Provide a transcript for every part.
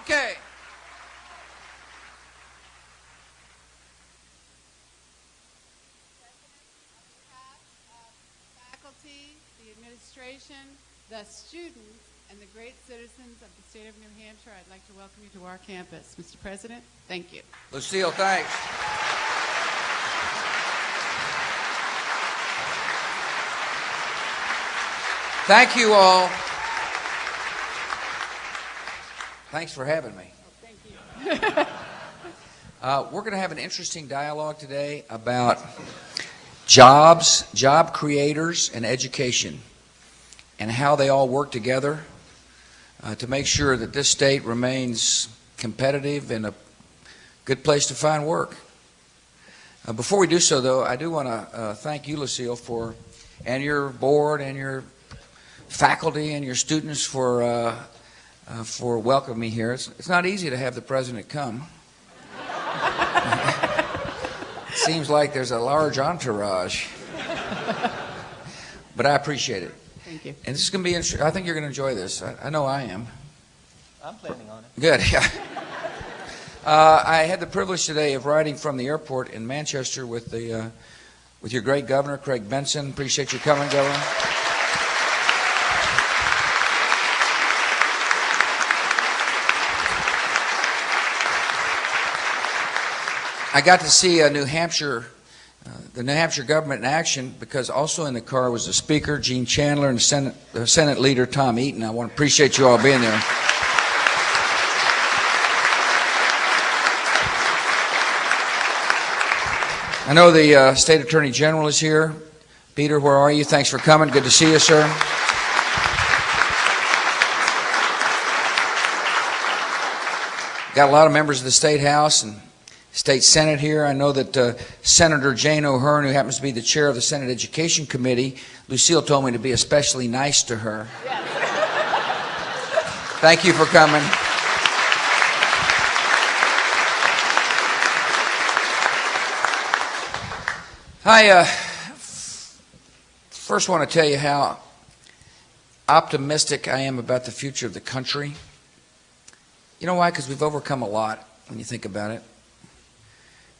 Okay. Faculty, the administration, the students, and the great citizens of the state of New Hampshire, I'd like to welcome you to our campus. Mr. President, thank you. Lucille, thanks. Thank you all. Thanks for having me. Oh, thank you. We're going to have an interesting dialogue today about jobs, job creators, and education, and how they all work together to make sure that this state remains competitive and a good place to find work. Before we do so, though, I do want to thank you, Lucille, and your board and your faculty and your students for welcoming me here. It's not easy to have the president come. It seems like there's a large entourage, but I appreciate it. Thank you. And this is going to be interesting. I think you're going to enjoy this. I know I am. I'm planning on it. Good. Yeah. I had the privilege today of riding from the airport in Manchester with your great governor, Craig Benson. Appreciate you coming, Governor. I got to see New Hampshire, the New Hampshire government in action, because also in the car was the Speaker, Gene Chandler, and the Senate Leader, Tom Eaton. I want to appreciate you all being there. I know the State Attorney General is here. Peter, where are you? Thanks for coming. Good to see you, sir. Got a lot of members of the State House and State Senate here. I know that Senator Jane O'Hearn, who happens to be the chair of the Senate Education Committee, Lucille told me to be especially nice to her. Yes. Thank you for coming. I first want to tell you how optimistic I am about the future of the country. You know why? Because we've overcome a lot when you think about it.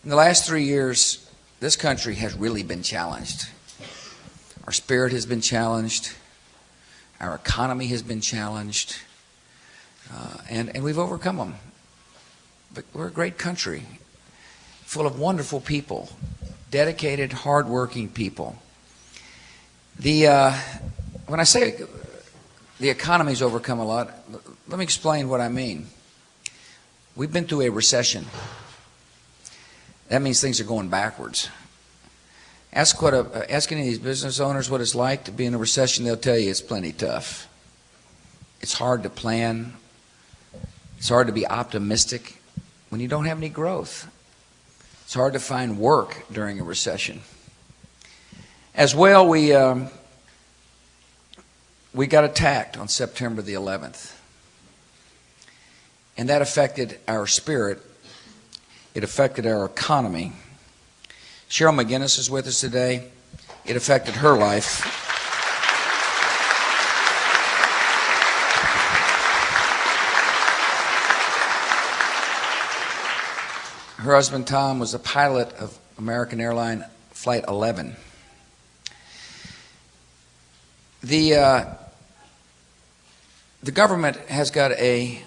In the last 3 years, this country has really been challenged. Our spirit has been challenged. Our economy has been challenged. And we've overcome them. But we're a great country, full of wonderful people, dedicated, hardworking people. When I say the economy's overcome a lot, let me explain what I mean. We've been through a recession. That means things are going backwards. Ask any of these business owners what it's like to be in a recession. They'll tell you it's plenty tough. It's hard to plan. It's hard to be optimistic when you don't have any growth. It's hard to find work during a recession. As well, we got attacked on September the 11th. And that affected our spirit. It affected our economy. Cheryl McGinnis is with us today. It affected her life. Her husband, Tom, was a pilot of American Airline Flight 11. The government has got a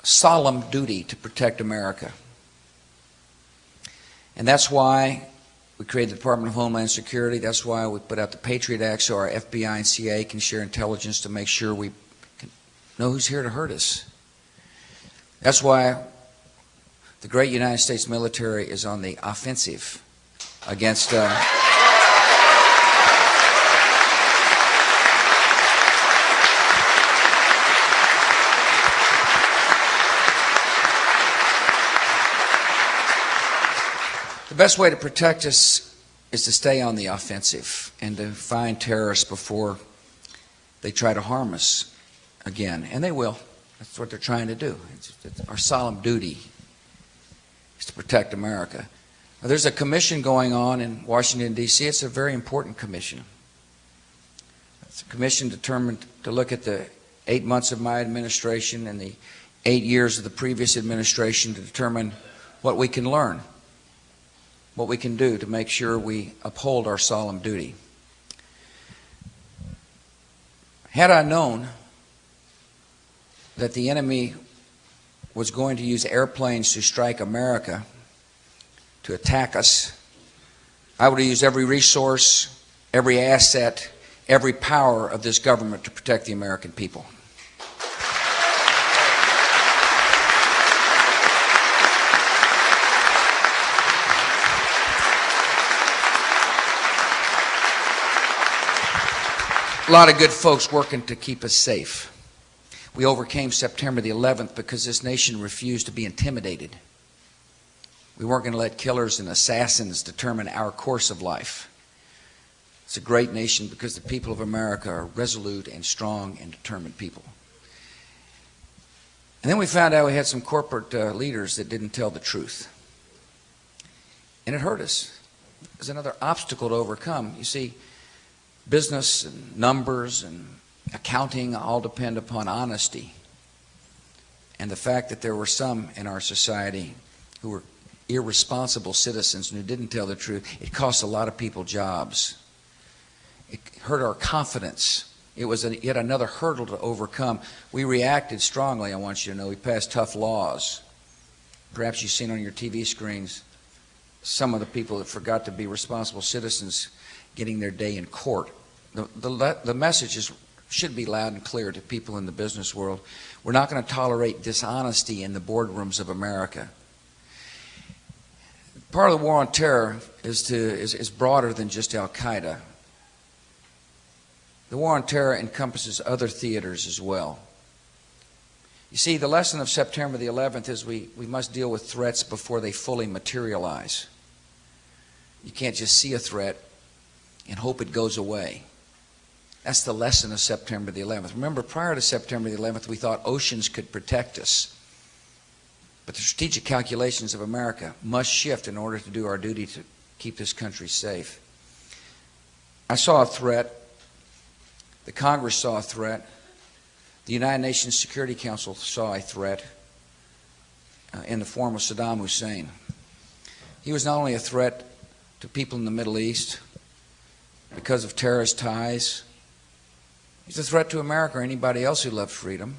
solemn duty to protect America. And that's why we created the Department of Homeland Security. That's why we put out the Patriot Act so our FBI and CIA can share intelligence to make sure we can know who's here to hurt us. That's why the great United States military is on the offensive against the best way to protect us is to stay on the offensive and to find terrorists before they try to harm us again. And they will. That's what they're trying to do. It's our solemn duty is to protect America. Now, there's a commission going on in Washington, D.C. It's a very important commission. It's a commission determined to look at the 8 months of my administration and the 8 years of the previous administration to determine what we can learn, what we can do to make sure we uphold our solemn duty. Had I known that the enemy was going to use airplanes to strike America, to attack us, I would have used every resource, every asset, every power of this government to protect the American people. A lot of good folks working to keep us safe. We overcame September the 11th because this nation refused to be intimidated. We weren't going to let killers and assassins determine our course of life. It's a great nation because the people of America are resolute and strong and determined people. And then we found out we had some corporate leaders that didn't tell the truth. And it hurt us. It was another obstacle to overcome. You see, business and numbers and accounting all depend upon honesty. And the fact that there were some in our society who were irresponsible citizens and who didn't tell the truth, it cost a lot of people jobs. It hurt our confidence. It was yet another hurdle to overcome. We reacted strongly, I want you to know. We passed tough laws. Perhaps you've seen on your TV screens some of the people that forgot to be responsible citizens getting their day in court. The message should be loud and clear to people in the business world. We're not going to tolerate dishonesty in the boardrooms of America. Part of the war on terror is broader than just Al-Qaeda. The war on terror encompasses other theaters as well. You see, the lesson of September the 11th is we must deal with threats before they fully materialize. You can't just see a threat and hope it goes away. That's the lesson of September the 11th. Remember, prior to September the 11th, we thought oceans could protect us. But the strategic calculations of America must shift in order to do our duty to keep this country safe. I saw a threat. The Congress saw a threat. The United Nations Security Council saw a threat in the form of Saddam Hussein. He was not only a threat to people in the Middle East because of terrorist ties. He's a threat to America or anybody else who loved freedom.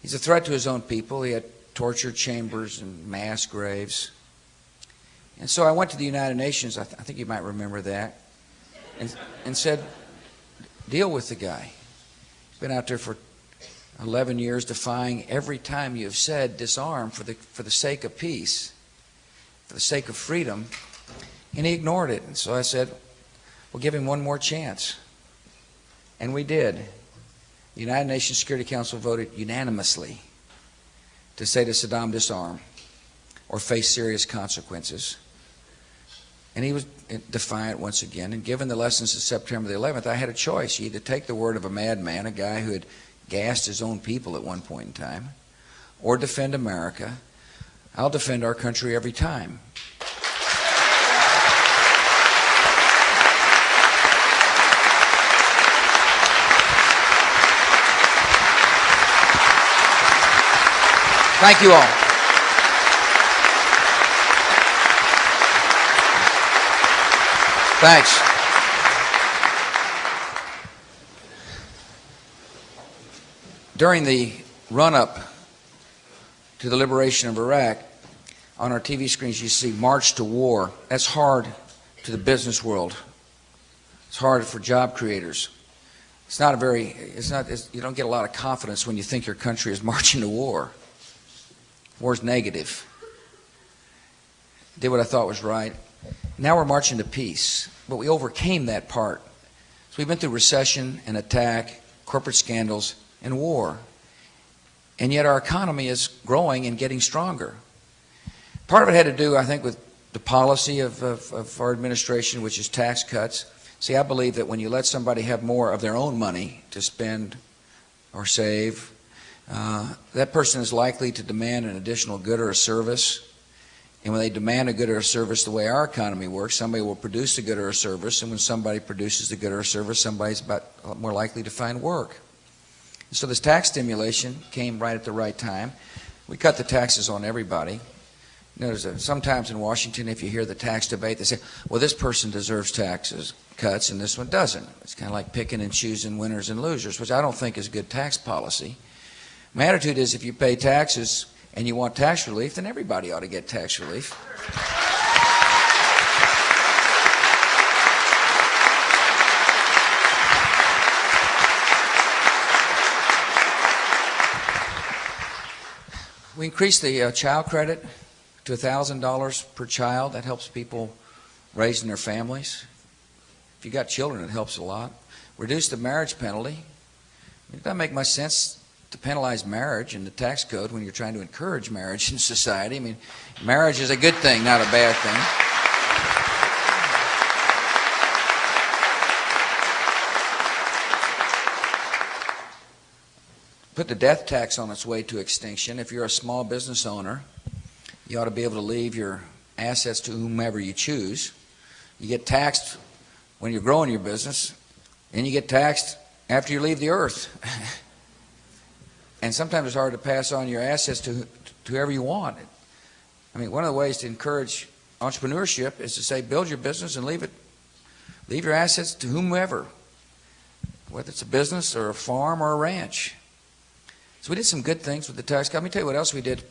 He's a threat to his own people. He had torture chambers and mass graves. And so I went to the United Nations, I think you might remember that, and said, deal with the guy. He's been out there for 11 years defying every time you have said disarm for the sake of peace, for the sake of freedom, and he ignored it. And so I said, we'll give him one more chance. And we did. The United Nations Security Council voted unanimously to say to Saddam, disarm or face serious consequences. And he was defiant once again. And given the lessons of September the 11th, I had a choice. You either take the word of a madman, a guy who had gassed his own people at one point in time, or defend America. I'll defend our country every time. Thank you all. Thanks. During the run-up to the liberation of Iraq, on our TV screens you see March to War. That's hard to the business world. It's hard for job creators. You don't get a lot of confidence when you think your country is marching to war. War's negative. Did what I thought was right. Now we're marching to peace. But we overcame that part. So we've been through recession and attack, corporate scandals, and war. And yet our economy is growing and getting stronger. Part of it had to do, I think, with the policy of our administration, which is tax cuts. See, I believe that when you let somebody have more of their own money to spend or save, that person is likely to demand an additional good or a service. And when they demand a good or a service, the way our economy works, somebody will produce a good or a service, and when somebody produces the good or a service, somebody's about more likely to find work. So this tax stimulation came right at the right time. We cut the taxes on everybody. You know, sometimes in Washington, if you hear the tax debate, they say, well, this person deserves taxes cuts and this one doesn't. It's kind of like picking and choosing winners and losers, which I don't think is good tax policy. My attitude is if you pay taxes and you want tax relief, then everybody ought to get tax relief. We increased the child credit to $1,000 per child. That helps people raising their families. If you got children, it helps a lot. Reduced the marriage penalty. It doesn't make much sense to penalize marriage in the tax code when you're trying to encourage marriage in society. I mean, marriage is a good thing, not a bad thing. Put the death tax on its way to extinction. If you're a small business owner, you ought to be able to leave your assets to whomever you choose. You get taxed when you're growing your business, and you get taxed after you leave the earth. And sometimes it's hard to pass on your assets to whoever you want. I mean, one of the ways to encourage entrepreneurship is to say, build your business and leave your assets to whomever, whether it's a business or a farm or a ranch. So we did some good things with the tax cut. Let me tell you what else we did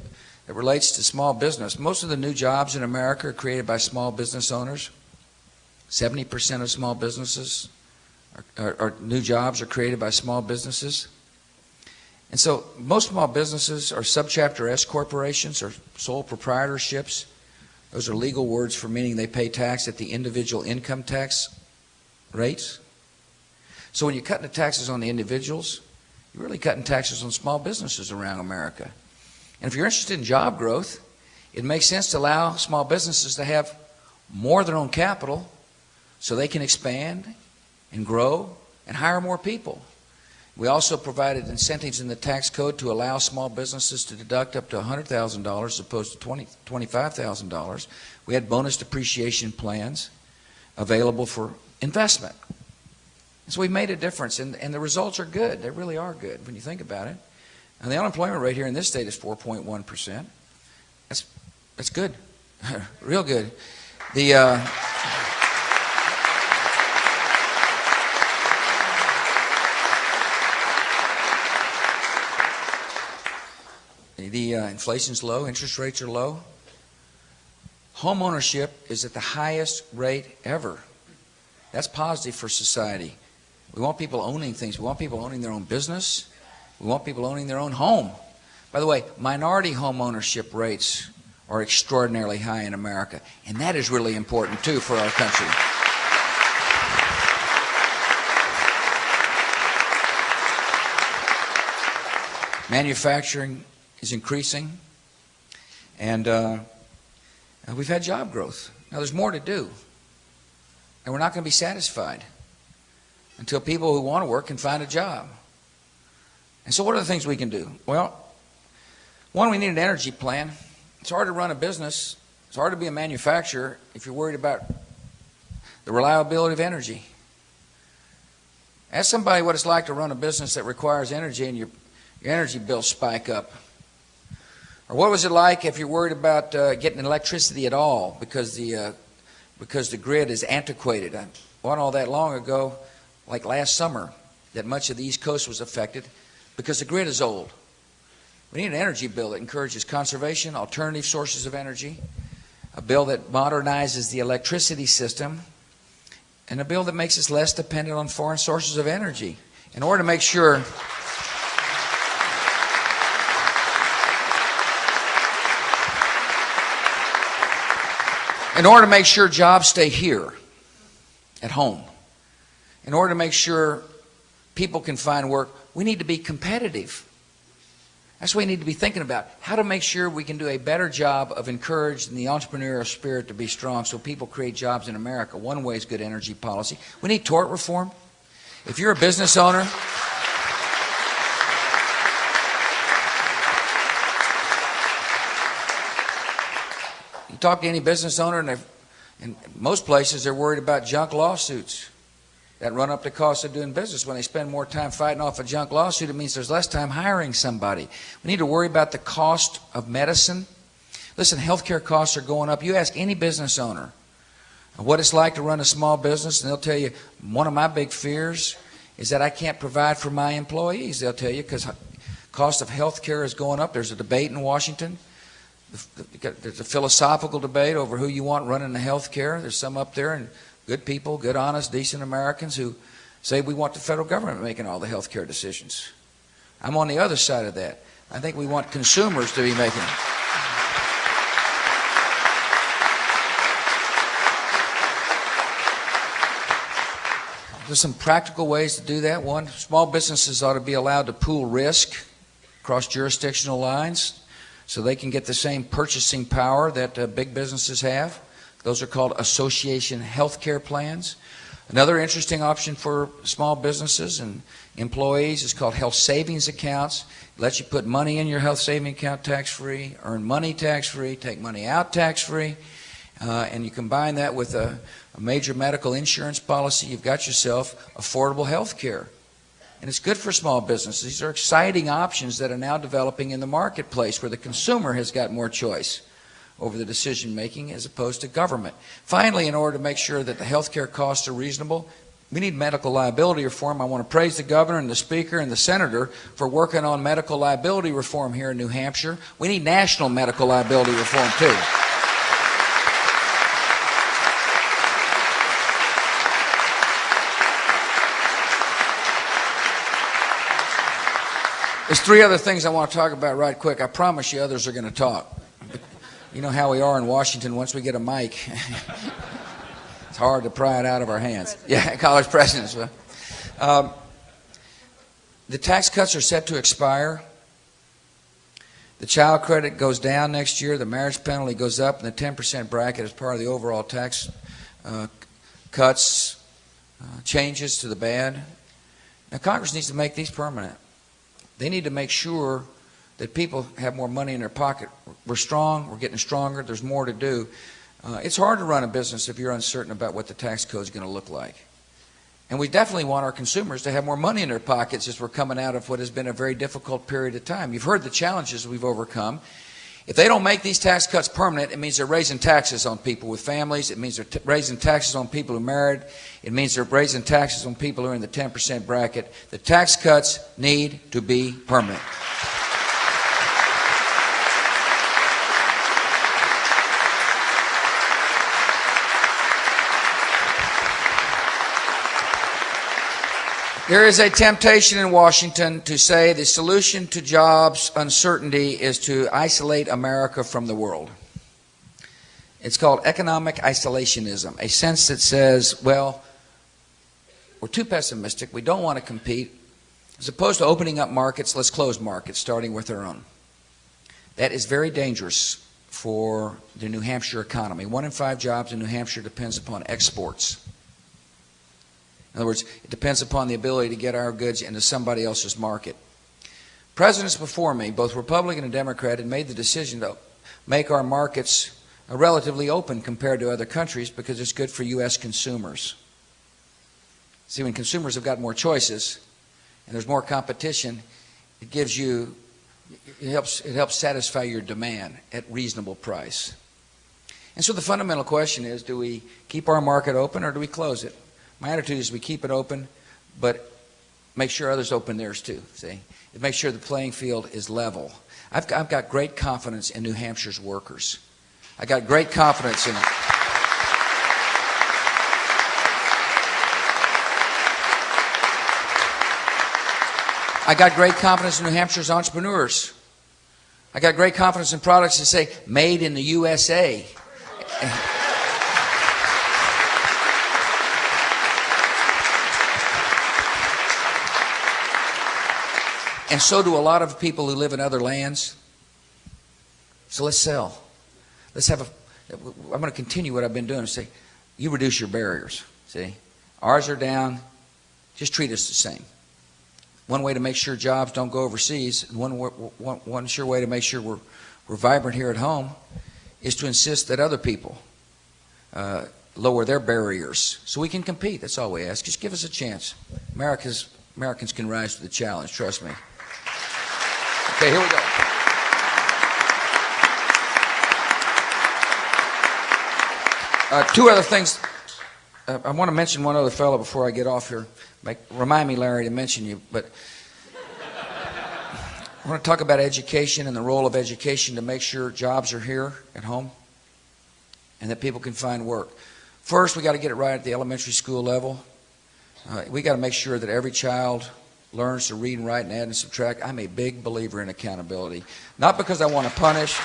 that relates to small business. Most of the new jobs in America are created by small business owners. 70% of small businesses or new jobs are created by small businesses. And so most small businesses are subchapter S corporations or sole proprietorships. Those are legal words for meaning they pay tax at the individual income tax rates. So when you're cutting the taxes on the individuals, you're really cutting taxes on small businesses around America. And if you're interested in job growth, it makes sense to allow small businesses to have more of their own capital so they can expand and grow and hire more people. We also provided incentives in the tax code to allow small businesses to deduct up to $100,000 as opposed to $25,000. We had bonus depreciation plans available for investment. So we made a difference, and the results are good. They really are good when you think about it. And the unemployment rate here in this state is 4.1%. That's good, real good. The inflation's low, interest rates are low. Home ownership is at the highest rate ever. That's positive for society. We want people owning things. We want people owning their own business. We want people owning their own home. By the way, minority home ownership rates are extraordinarily high in America, and that is really important too for our country. Manufacturing is increasing, and we've had job growth. Now there's more to do, and we're not going to be satisfied until people who want to work can find a job. And so what are the things we can do? Well, one, we need an energy plan. It's hard to run a business. It's hard to be a manufacturer if you're worried about the reliability of energy. Ask somebody what it's like to run a business that requires energy and your energy bills spike up. Or what was it like if you're worried about getting electricity at all because the grid is antiquated? I wasn't all that long ago, like last summer, that much of the East Coast was affected because the grid is old. We need an energy bill that encourages conservation, alternative sources of energy, a bill that modernizes the electricity system, and a bill that makes us less dependent on foreign sources of energy in order to make sure jobs stay here at home. In order to make sure people can find work, we need to be competitive. That's what we need to be thinking about, how to make sure we can do a better job of encouraging the entrepreneurial spirit to be strong so people create jobs in America. One way is good energy policy. We need tort reform. If you're a business owner, you talk to any business owner, and in most places they're worried about junk lawsuits. that run up the cost of doing business. When they spend more time fighting off a junk lawsuit, it means there's less time hiring somebody. We need to worry about the cost of medicine. Listen, healthcare costs are going up. You ask any business owner what it's like to run a small business, and they'll tell you, one of my big fears is that I can't provide for my employees. They'll tell you, because cost of healthcare is going up. There's a debate in Washington. There's a philosophical debate over who you want running the healthcare. There's some up there, and good people, good, honest, decent Americans who say we want the federal government making all the healthcare decisions. I'm on the other side of that. I think we want consumers to be making it. There's some practical ways to do that. One, small businesses ought to be allowed to pool risk across jurisdictional lines so they can get the same purchasing power that big businesses have. Those are called association health care plans. Another interesting option for small businesses and employees is called health savings accounts. It lets you put money in your health saving account tax-free, earn money tax-free, take money out tax-free, and you combine that with a major medical insurance policy. You've got yourself affordable health care. And it's good for small businesses. These are exciting options that are now developing in the marketplace where the consumer has got more choice over the decision making as opposed to government. Finally, in order to make sure that the health care costs are reasonable, we need medical liability reform. I want to praise the governor and the speaker and the senator for working on medical liability reform here in New Hampshire. We need national medical liability reform too. There's three other things I want to talk about right quick. I promise you others are going to talk. You know how we are in Washington. Once we get a mic, it's hard to pry it out of our hands. Yeah, college presidents. The tax cuts are set to expire. The child credit goes down next year. The marriage penalty goes up, and the 10% bracket is part of the overall tax cuts, changes to the bad. Now, Congress needs to make these permanent. They need to make sure that people have more money in their pocket. We're strong. We're getting stronger. There's more to do. It's hard to run a business if you're uncertain about what the tax code is going to look like. And we definitely want our consumers to have more money in their pockets as we're coming out of what has been a very difficult period of time. You've heard the challenges we've overcome. If they don't make these tax cuts permanent, it means they're raising taxes on people with families. It means they're raising taxes on people who are married. It means they're raising taxes on people who are in the 10% bracket. The tax cuts need to be permanent. There is a temptation in Washington to say the solution to jobs uncertainty is to isolate America from the world. It's called economic isolationism, a sense that says, well, we're too pessimistic, we don't want to compete. As opposed to opening up markets, let's close markets, starting with our own. That is very dangerous for the New Hampshire economy. 1 in 5 jobs in New Hampshire depends upon exports. In other words, it depends upon the ability to get our goods into somebody else's market. Presidents before me, both Republican and Democrat, had made the decision to make our markets relatively open compared to other countries because it's good for U.S. consumers. See, when consumers have got more choices and there's more competition, it helps satisfy your demand at reasonable price. And so the fundamental question is, do we keep our market open or do we close it? My attitude is we keep it open, but make sure others open theirs too, see? Make sure the playing field is level. I've got great confidence in New Hampshire's workers. I got great confidence in I got great confidence in New Hampshire's entrepreneurs. I got great confidence in products that say, made in the USA. And so do a lot of people who live in other lands. So let's sell. I'm going to continue what I've been doing and say, you reduce your barriers. See, ours are down. Just treat us the same. One way to make sure jobs don't go overseas, one sure way to make sure we're vibrant here at home, is to insist that other people lower their barriers so we can compete. That's all we ask. Just give us a chance. Americans can rise to the challenge, trust me. Okay, here we go. Two other things. I want to mention one other fellow before I get off here. Remind me, Larry, to mention you. But I want to talk about education and the role of education to make sure jobs are here at home and that people can find work. First, we got to get it right at the elementary school level. We got to make sure that every child learns to read and write and add and subtract. I'm a big believer in accountability. Not because I want to punish.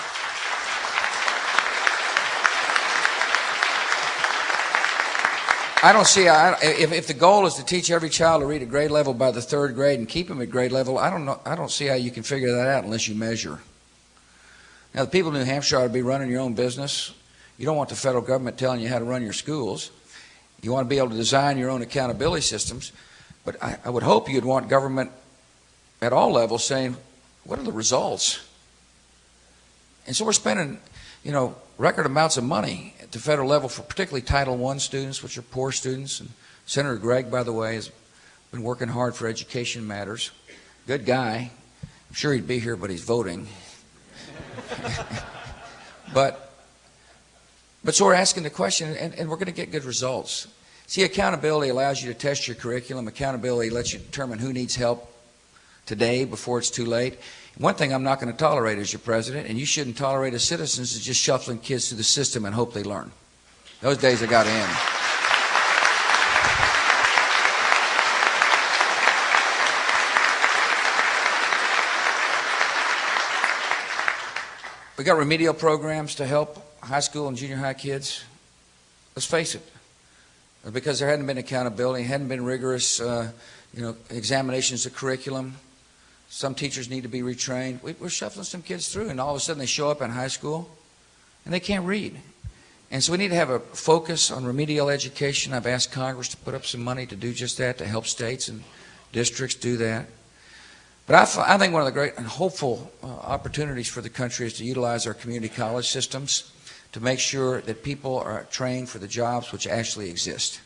I don't see, if the goal is to teach every child to read at grade level by the third grade and keep them at grade level, I don't see how you can figure that out unless you measure. Now, the people of New Hampshire ought to be running your own business. You don't want the federal government telling you how to run your schools. You want to be able to design your own accountability systems. But I would hope you'd want government at all levels saying, what are the results? And so we're spending, record amounts of money at the federal level for particularly Title I students, which are poor students. And Senator Gregg, by the way, has been working hard for education matters. Good guy. I'm sure he'd be here, but he's voting. But so we're asking the question, and we're going to get good results. See, accountability allows you to test your curriculum. Accountability lets you determine who needs help today before it's too late. One thing I'm not going to tolerate as your president, and you shouldn't tolerate as citizens, is just shuffling kids through the system and hope they learn. Those days have got to end. We got remedial programs to help high school and junior high kids. Let's face it, because there hadn't been accountability, hadn't been rigorous, examinations of curriculum. Some teachers need to be retrained. We're shuffling some kids through, and all of a sudden they show up in high school, and they can't read. And so we need to have a focus on remedial education. I've asked Congress to put up some money to do just that, to help states and districts do that. But I think one of the great and hopeful opportunities for the country is to utilize our community college systems to make sure that people are trained for the jobs which actually exist.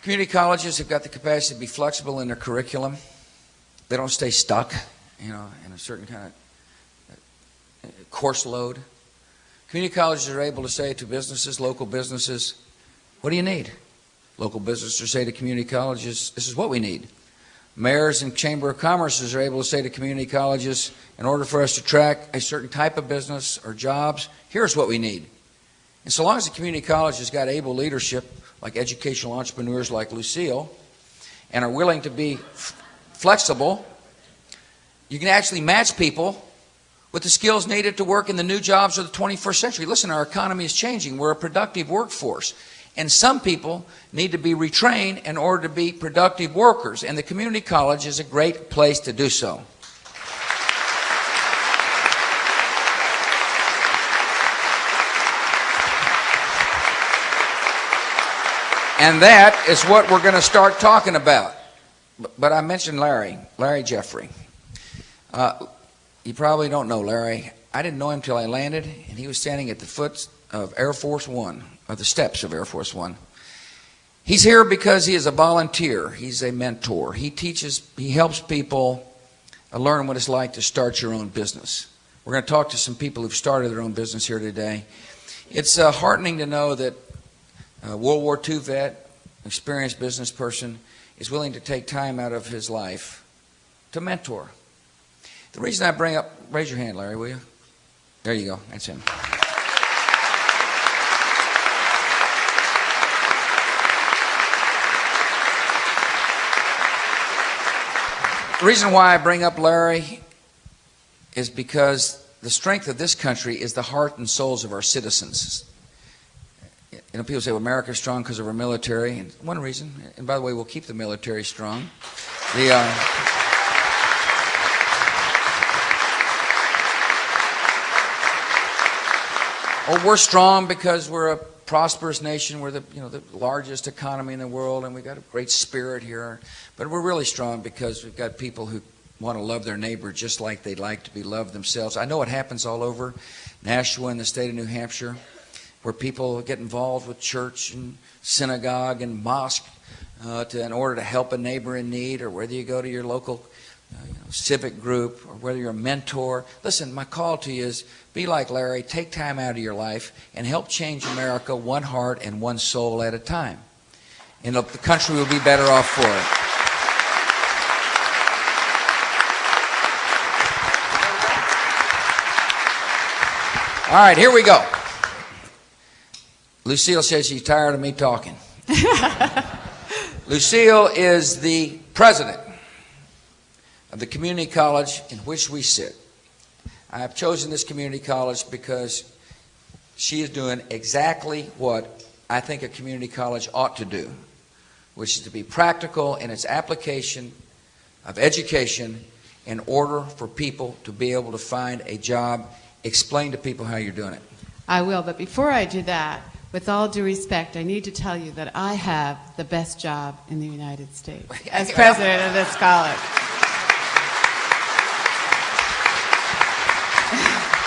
Community colleges have got the capacity to be flexible in their curriculum. They don't stay stuck, in a certain kind of course load. Community colleges are able to say to businesses, local businesses, what do you need? Local businesses say to community colleges, this is what we need. Mayors and Chamber of Commerce are able to say to community colleges, in order for us to attract a certain type of business or jobs, here's what we need. And so long as the community college has got able leadership, like educational entrepreneurs like Lucille, and are willing to be flexible, you can actually match people with the skills needed to work in the new jobs of the 21st century. Listen, our economy is changing. We're a productive workforce. And some people need to be retrained in order to be productive workers. And the community college is a great place to do so. And that is what we're going to start talking about. But I mentioned Larry Jeffrey. You probably don't know Larry. I didn't know him till I landed, and he was standing at the foot of Air Force One, or the steps of Air Force One. He's here because he is a volunteer. He's a mentor. He helps people learn what it's like to start your own business. We're going to talk to some people who've started their own business here today. It's heartening to know that a World War II vet, experienced business person, is willing to take time out of his life to mentor. The reason I bring up, raise your hand, Larry, will you? There you go. That's him. The reason why I bring up Larry is because the strength of this country is the heart and souls of our citizens. People say, well, America's strong because of our military. And one reason, and by the way, we'll keep the military strong. We're strong because we're a prosperous nation. We're the largest economy in the world, and we've got a great spirit here. But we're really strong because we've got people who want to love their neighbor just like they'd like to be loved themselves. I know it happens all over Nashua and the state of New Hampshire, where people get involved with church and synagogue and mosque in order to help a neighbor in need, or whether you go to your local civic group, or whether you're a mentor. Listen, my call to you is be like Larry, take time out of your life and help change America one heart and one soul at a time. And the country will be better off for it. All right, here we go. Lucille says she's tired of me talking. Lucille is the president of the community college in which we sit. I have chosen this community college because she is doing exactly what I think a community college ought to do, which is to be practical in its application of education in order for people to be able to find a job. Explain to people how you're doing it. I will, but before I do that, with all due respect, I need to tell you that I have the best job in the United States as president of this college.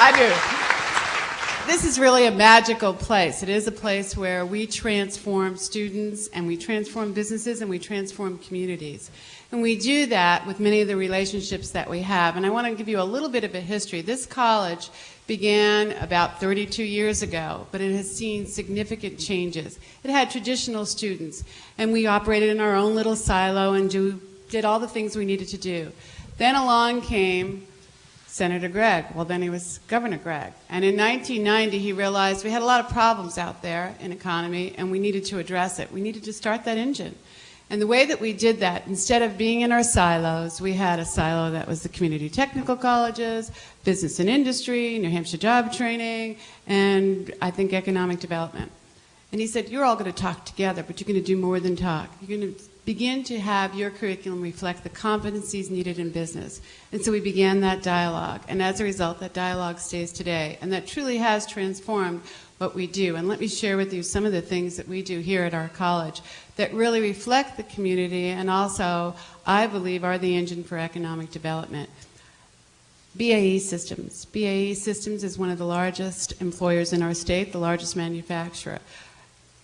I do. This is really a magical place. It is a place where we transform students, and we transform businesses, and we transform communities. And we do that with many of the relationships that we have. And I want to give you a little bit of a history. This college began about 32 years ago, but it has seen significant changes. It had traditional students, and we operated in our own little silo and did all the things we needed to do. Then along came Senator Gregg. Well, then he was Governor Gregg. And in 1990, he realized we had a lot of problems out there in economy, and we needed to address it. We needed to start that engine. And the way that we did that, instead of being in our silos, we had a silo that was the community technical colleges, business and industry, New Hampshire job training, and I think economic development. And he said, you're all going to talk together, but you're going to do more than talk. You're going to begin to have your curriculum reflect the competencies needed in business. And so we began that dialogue. And as a result, that dialogue stays today. And that truly has transformed what we do. And let me share with you some of the things that we do here at our college that really reflect the community and also, I believe, are the engine for economic development. BAE Systems. BAE Systems is one of the largest employers in our state, the largest manufacturer.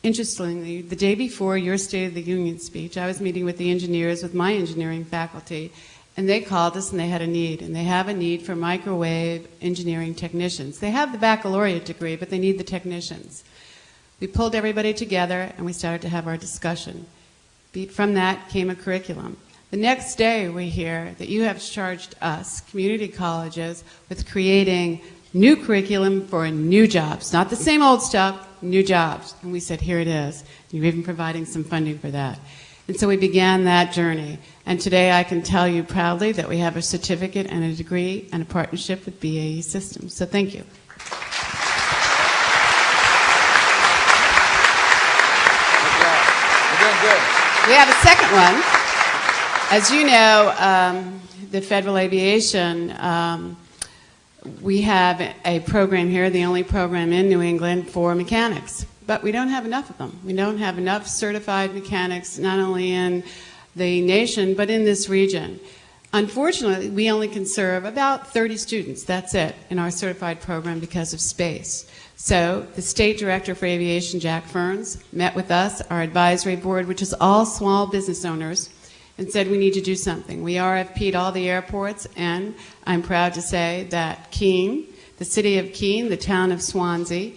Interestingly, the day before your State of the Union speech, I was meeting with the engineers, with my engineering faculty, and they called us and they had a need. And they have a need for microwave engineering technicians. They have the baccalaureate degree, but they need the technicians. We pulled everybody together and we started to have our discussion. From that came a curriculum. The next day we hear that you have charged us, community colleges, with creating new curriculum for new jobs. Not the same old stuff, new jobs. And we said, here it is. And you're even providing some funding for that. And so we began that journey. And today I can tell you proudly that we have a certificate and a degree and a partnership with BAE Systems. So thank you. You're doing good. We have a second one. As you know, the Federal Aviation, we have a program here, the only program in New England for mechanics. But we don't have enough of them. We don't have enough certified mechanics, not only in the nation, but in this region. Unfortunately, we only can serve about 30 students, that's it, in our certified program because of space. So the State Director for Aviation, Jack Ferns, met with us, our advisory board, which is all small business owners, and said we need to do something. We RFP'd all the airports, and I'm proud to say that Keene, the city of Keene, the town of Swansea,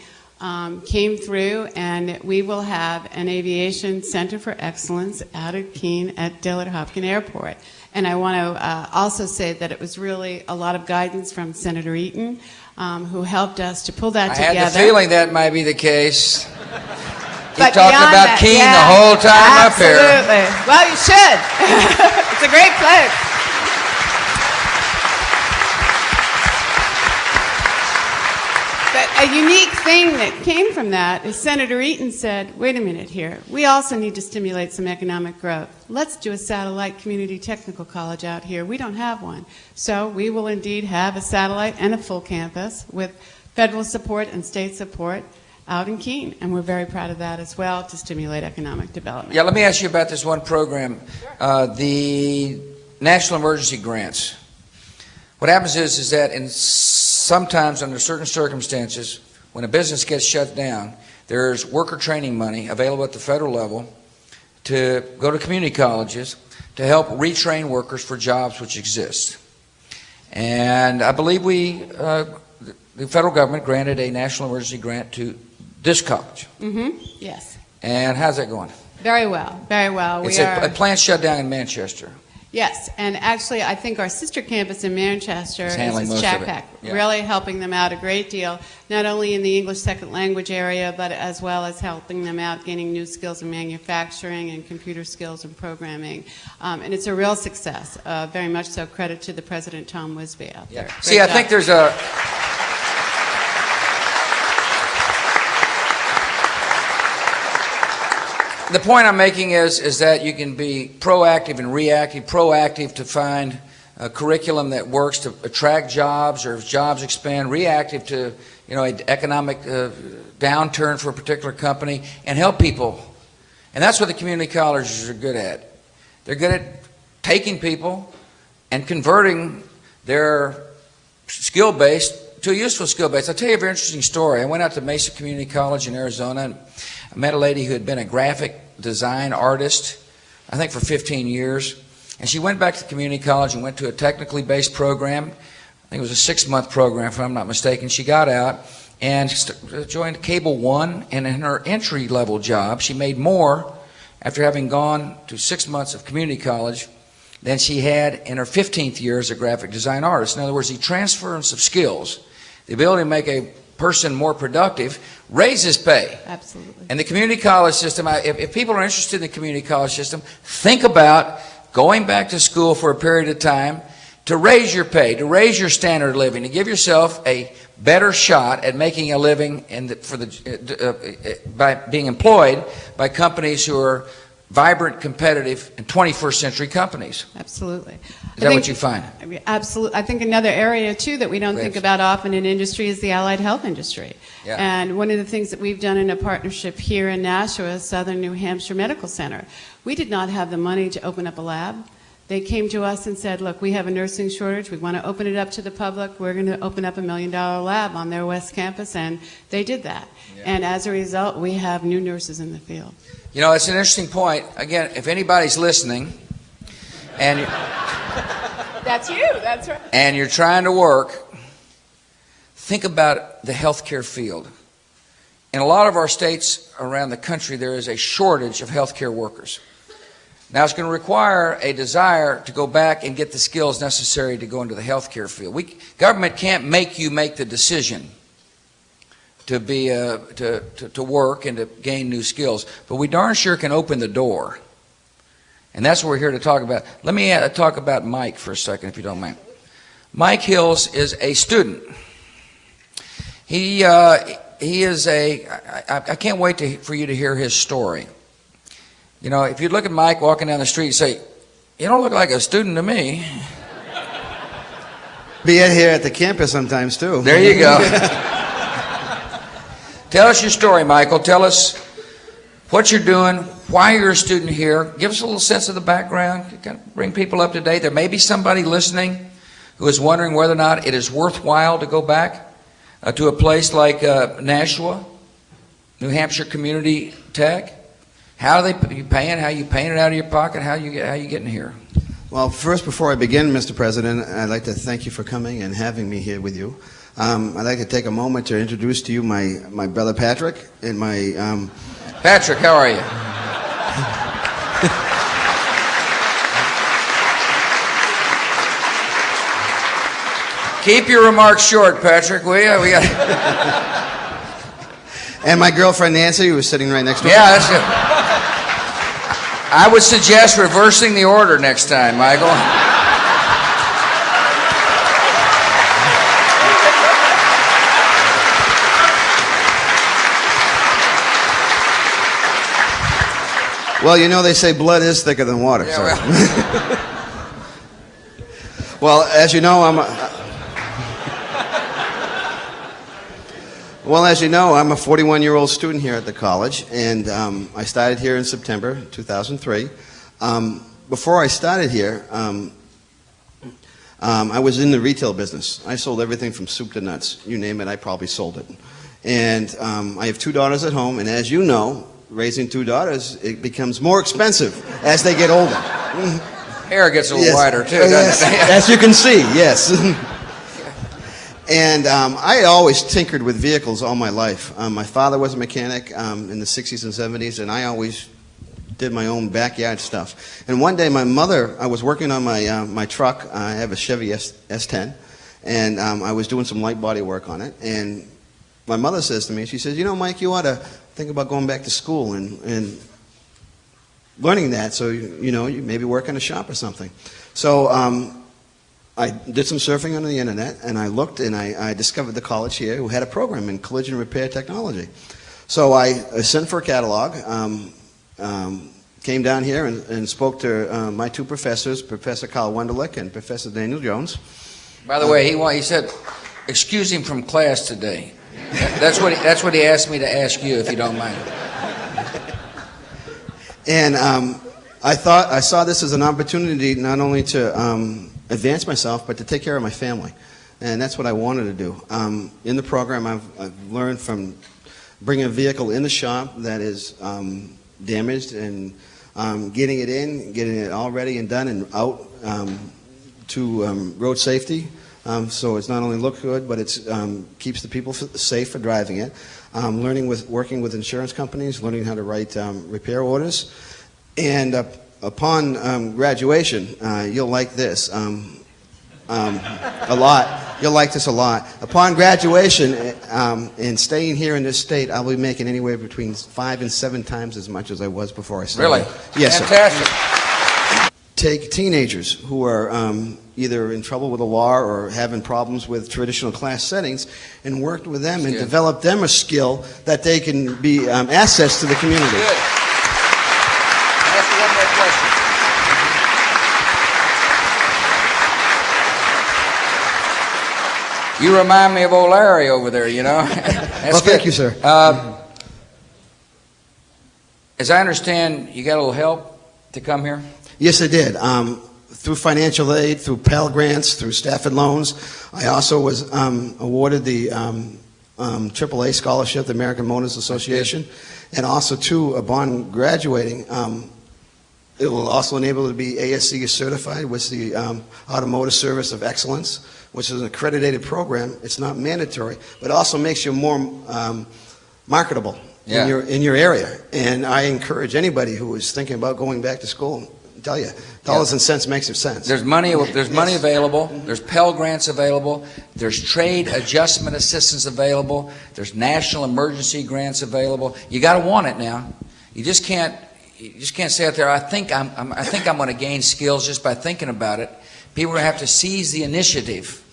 came through, and we will have an aviation center for excellence out of Keene at Dillard Hopkins Airport. And I want to also say that it was really a lot of guidance from Senator Eaton, who helped us to pull that together. I had the feeling that might be the case. He But talked beyond about that, Keene yeah, the whole time up here. Absolutely. Well, you should. It's a great place. But a unique thing that came from that is Senator Eaton said, wait a minute here, we also need to stimulate some economic growth. Let's do a satellite community technical college out here. We don't have one. So we will indeed have a satellite and a full campus with federal support and state support. out in Keene, and we're very proud of that as well to stimulate economic development. Yeah, let me ask you about this one program, the National Emergency Grants. What happens is that sometimes under certain circumstances, when a business gets shut down, there's worker training money available at the federal level to go to community colleges to help retrain workers for jobs which exist. And I believe the federal government granted a national emergency grant to this college. Yes. And how's that going? Very well, very well. It's a plant shut down in Manchester. Yes, and actually I think our sister campus in Manchester is Chapac, really helping them out a great deal, not only in the English second language area, but as well as helping them out gaining new skills in manufacturing and computer skills and programming. And it's a real success, very much so. Credit to the President Tom Wisby out there. See, Great I job. think there's a... The point I'm making is that you can be proactive and reactive. Proactive to find a curriculum that works to attract jobs, or if jobs expand. Reactive to, an economic downturn for a particular company, and help people. And that's what the community colleges are good at. They're good at taking people and converting their skill base to a useful skill base. I'll tell you a very interesting story. I went out to Mesa Community College in Arizona, and I met a lady who had been a graphic design artist, I think for 15 years. And she went back to the community college and went to a technically based program. I think it was a 6-month program, if I'm not mistaken. She got out and joined Cable One, and in her entry-level job, she made more after having gone to 6 months of community college than she had in her 15th year as a graphic design artist. In other words, the transference of skills, the ability to make a person more productive, raises pay. Absolutely. And the community college system, if people are interested in the community college system, think about going back to school for a period of time to raise your pay, to raise your standard of living, to give yourself a better shot at making a living by being employed by companies who are vibrant, competitive, and 21st century companies. Absolutely. Is that what you find? Absolutely. I think another area, too, that we don't think about often in industry is the allied health industry. Yeah. And one of the things that we've done in a partnership here in Nashua, Southern New Hampshire Medical Center, we did not have the money to open up a lab. They came to us and said, look, we have a nursing shortage. We want to open it up to the public. We're going to open up $1 million lab on their West Campus, and they did that. Yeah. And as a result, we have new nurses in the field. It's an interesting point. Again, if anybody's listening, and that's you, that's right. And you're trying to work, think about the healthcare field. In a lot of our states around the country, there is a shortage of healthcare workers. Now, it's going to require a desire to go back and get the skills necessary to go into the healthcare field. Government can't make you make the decision to be to work and to gain new skills, but we darn sure can open the door, and that's what we're here to talk about. Let me talk about Mike for a second, if you don't mind. Mike Hills is a student. He is I can't wait for you to hear his story. If you look at Mike walking down the street and say, "You don't look like a student to me." Be here at the campus sometimes too. There you go. Tell us your story, Michael. Tell us what you're doing, why you're a student here. Give us a little sense of the background. Kind of bring people up to date. There may be somebody listening who is wondering whether or not it is worthwhile to go back to a place like Nashua, New Hampshire Community Tech. How are you paying? How are you paying it out of your pocket? How you getting here? Well, first, before I begin, Mr. President, I'd like to thank you for coming and having me here with you. I'd like to take a moment to introduce to you my brother Patrick and my... Patrick, how are you? Keep your remarks short, Patrick. We got... And my girlfriend Nancy, who is sitting right next to me. Yeah, that's good. I would suggest reversing the order next time, Michael. Well, they say blood is thicker than water. Yeah, so. Well. Well, as you know, Well, as you know, I'm a 41-year-old student here at the college, and I started here in September 2003. Before I started here, I was in the retail business. I sold everything from soup to nuts. You name it, I probably sold it. And I have 2 daughters at home, and as you know, raising 2 daughters, it becomes more expensive as they get older. Hair gets a little Yes. wider, too, Yes. doesn't it? As you can see, yes. And I always tinkered with vehicles all my life. My father was a mechanic in the 60s and 70s, and I always did my own backyard stuff. And one day I was working on my truck. I have a Chevy S10, and I was doing some light body work on it. And my mother says to me, she says, Mike, you ought to think about going back to school and learning that, so you maybe work in a shop or something. So I did some surfing on the internet, and I looked, and I discovered the college here who had a program in collision repair technology. So I sent for a catalog, came down here and spoke to my 2 professors, Professor Carl Wunderlich and Professor Daniel Jones. By the way, he said, excuse him from class today. That's what he asked me to ask you, if you don't mind. And I saw this as an opportunity not only to advance myself, but to take care of my family. And that's what I wanted to do. In the program, I've learned from bringing a vehicle in the shop that is damaged and getting it in, getting it all ready and done and out to road safety. So it's not only look good, but it keeps the people safe for driving it. Working with insurance companies, learning how to write repair orders. And upon graduation, you'll like this a lot. You'll like this a lot. Upon graduation and staying here in this state, I'll be making anywhere between 5 and 7 times as much as I was before I started. Really? Yes, Fantastic. sir. Take teenagers who are either in trouble with the law or having problems with traditional class settings and worked with them and developed them a skill that they can be assets to the community. Good. Ask one more question. You remind me of old Larry over there, That's Well, thank good. you, sir. As I understand, you got a little help to come here? Yes, I did. Through financial aid, through Pell Grants, through Stafford loans. I also was awarded the AAA scholarship, the American Motors Association, and also, too, upon graduating, it will also enable to be ASC certified with the Automotive Service of Excellence, which is an accredited program. It's not mandatory, but also makes you more marketable in your area. And I encourage anybody who is thinking about going back to school, tell you, dollars and cents makes sense. There's money available. There's Pell Grants available. There's trade adjustment assistance available. There's national emergency grants available. You got to want it now. You just can't say out there, I think I'm going to gain skills just by thinking about it. People are going to have to seize the initiative.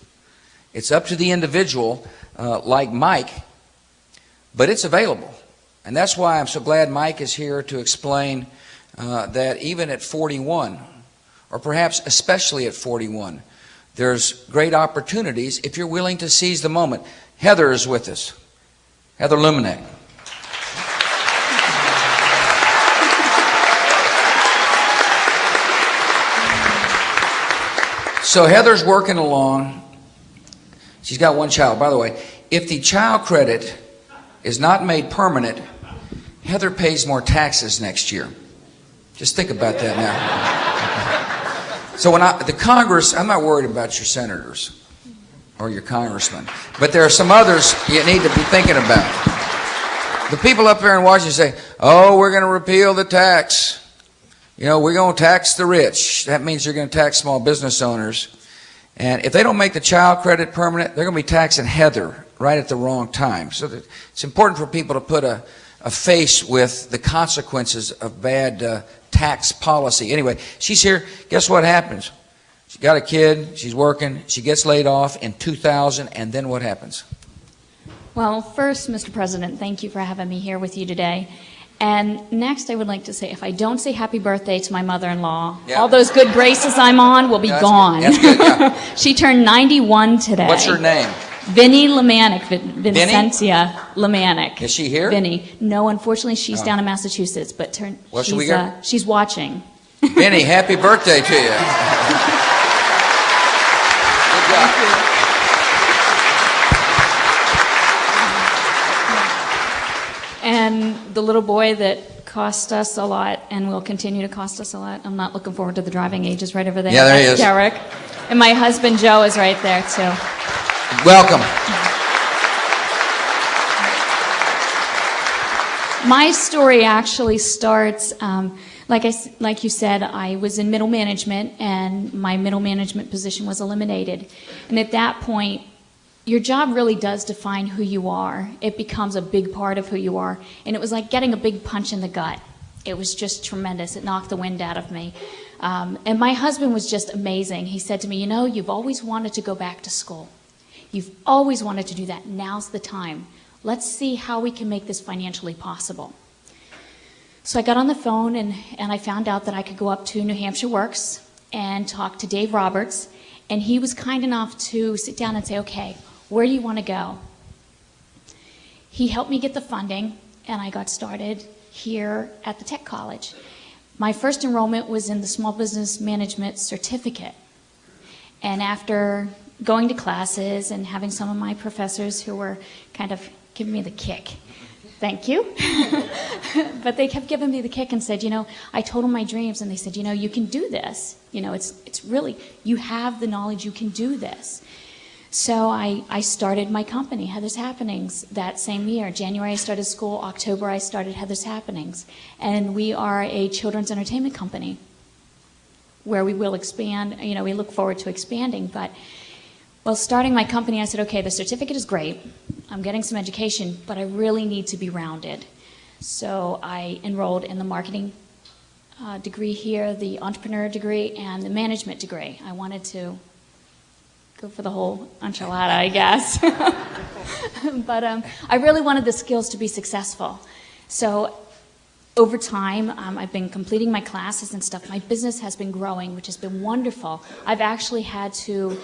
It's up to the individual, like Mike, but it's available. And that's why I'm so glad Mike is here to explain that even at 41, or perhaps especially at 41, there's great opportunities if you're willing to seize the moment. Heather is with us. Heather Luminack. So Heather's working along. She's got 1 child. By the way, if the child credit is not made permanent, Heather pays more taxes next year. Just think about that now. So the Congress, I'm not worried about your senators or your congressmen, but there are some others you need to be thinking about. The people up there in Washington say, oh, we're going to repeal the tax. We're going to tax the rich. That means you're going to tax small business owners. And if they don't make the child credit permanent, they're going to be taxing Heather right at the wrong time. So it's important for people to put a face with the consequences of bad tax policy. Anyway, she's here. Guess what happens? She got a kid. She's working. She gets laid off in 2000. And then what happens? Well, first, Mr. President, thank you for having me here with you today. And next, I would like to say, if I don't say happy birthday to my mother-in-law, all those good graces I'm on will be gone. That's good. Yeah. She turned 91 today. What's her name? Vinnie Lemanik, Vincentia Lemanik. Is she here? Vinnie. No, unfortunately, she's down in Massachusetts, but What should we get? She's watching. Vinnie, happy birthday to you. Good job. And the little boy that cost us a lot and will continue to cost us a lot, I'm not looking forward to the driving age, is right over there. Yeah, there he is. Derek. And my husband, Joe, is right there, too. Welcome. My story actually starts, like you said, I was in middle management, and my middle management position was eliminated. And at that point, your job really does define who you are. It becomes a big part of who you are. And it was like getting a big punch in the gut. It was just tremendous. It knocked the wind out of me. And my husband was just amazing. He said to me, you know, you've always wanted to go back to school. You've always wanted to do that. Now's the time. Let's see how we can make this financially possible. So I got on the phone and I found out that I could go up to New Hampshire Works and talk to Dave Roberts. And he was kind enough to sit down and say, okay, where do you want to go? He helped me get the funding, and I got started here at the Tech College. My first enrollment was in the Small Business Management Certificate. And after going to classes and having some of my professors who were kind of giving me the kick, thank you, but they kept giving me the kick and said, you know, I told them my dreams, and they said, you know, you can do this. You know, it's really, you have the knowledge, you can do this. So I started my company, Heather's Happenings, that same year. January I started school, October I started Heather's Happenings. And we are a children's entertainment company where we will expand, you know, we look forward to expanding. But, well, starting my company, I said, okay, the certificate is great. I'm getting some education, but I really need to be rounded. So I enrolled in the marketing degree here, the entrepreneur degree, and the management degree. I wanted to go for the whole enchilada, I guess. But I really wanted the skills to be successful. So over time, I've been completing my classes and stuff. My business has been growing, which has been wonderful. I've actually had to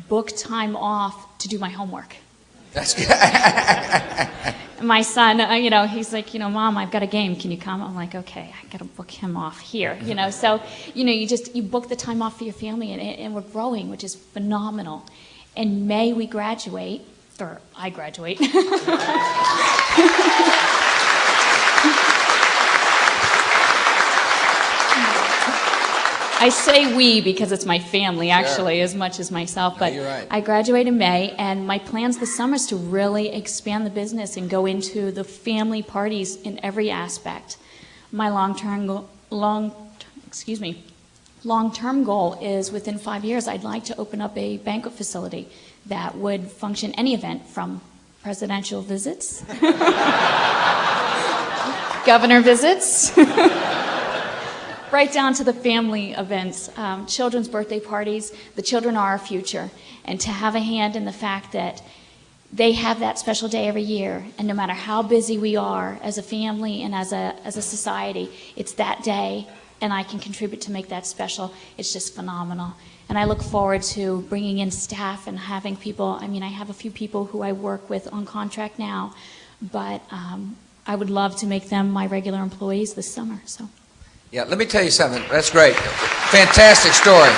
book time off to do my homework. That's good. My son, you know, he's like, you know, Mom, I've got a game. Can you come? I'm like, okay, I got to book him off here, you know. So, you know, you book the time off for your family, and we're growing, which is phenomenal. In May, we graduate, or I graduate. I say we because it's my family, actually, as much as myself. But you're right. I graduate in May, and my plans this summer is to really expand the business and go into the family parties in every aspect. My long-term goal is within 5 years, I'd like to open up a banquet facility that would function any event from presidential visits, governor visits, right down to the family events, children's birthday parties. The children are our future. And to have a hand in the fact that they have that special day every year, and no matter how busy we are as a family and as a society, it's that day, and I can contribute to make that special. It's just phenomenal. And I look forward to bringing in staff and having people. I mean, I have a few people who I work with on contract now, but I would love to make them my regular employees this summer. So. Yeah, let me tell you something. That's great. Fantastic story.